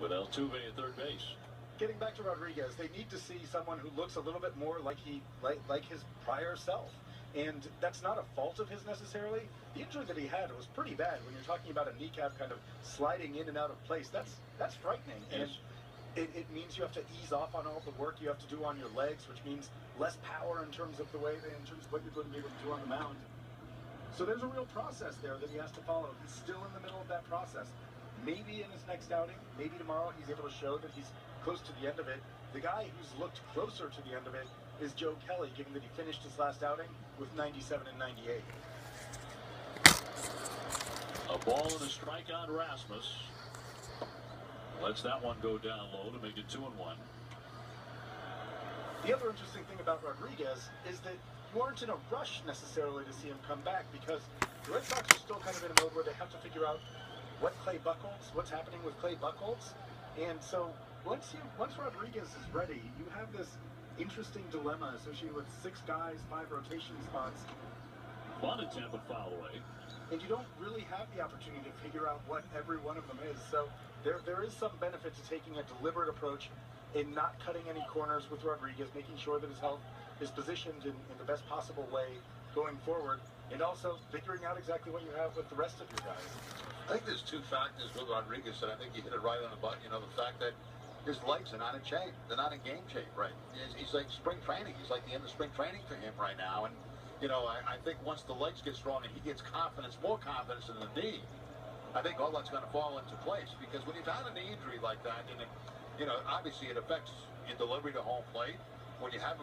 with Altuve at third base. Getting back to Rodriguez, they need to see someone who looks a little bit more like his prior self. And that's not a fault of his necessarily. The injury that he had was pretty bad. When you're talking about a kneecap kind of sliding in and out of place, that's frightening. Yes. And it means you have to ease off on all the work you have to do on your legs, which means less power in terms of what you're going to be able to do on the mound. So there's a real process there that he has to follow. He's still in the middle of that process. Maybe in his next outing, maybe tomorrow, he's able to show that he's close to the end of it. The guy who's looked closer to the end of it is Joe Kelly, given that he finished his last outing with 97 and 98. A ball and a strike on Rasmus. Lets that one go down low to make it 2-1. The other interesting thing about Rodriguez is that you aren't in a rush necessarily to see him come back, because the Red Sox are still kind of in a mode where they have to figure out what's happening with Clay Buchholz. And so once Rodriguez is ready, you have this interesting dilemma associated with 6 guys, 5 rotation spots. One attempt but foul away. And you don't really have the opportunity to figure out what every one of them is. So there is some benefit to taking a deliberate approach in not cutting any corners with Rodriguez, making sure that his health is positioned in the best possible way going forward, and also figuring out exactly what you have with the rest of your guys. I think there's 2 factors with Rodriguez, and I think you hit it right on the button. You know, the fact that his legs are not in shape. They're not in game shape, right? He's like spring training. He's like the end of spring training for him right now. And, you know, I think once the legs get strong and he gets confidence, more confidence in the knee, I think all that's going to fall into place. Because when you've had a knee injury like that, and you know, obviously it affects your delivery to home plate. When you have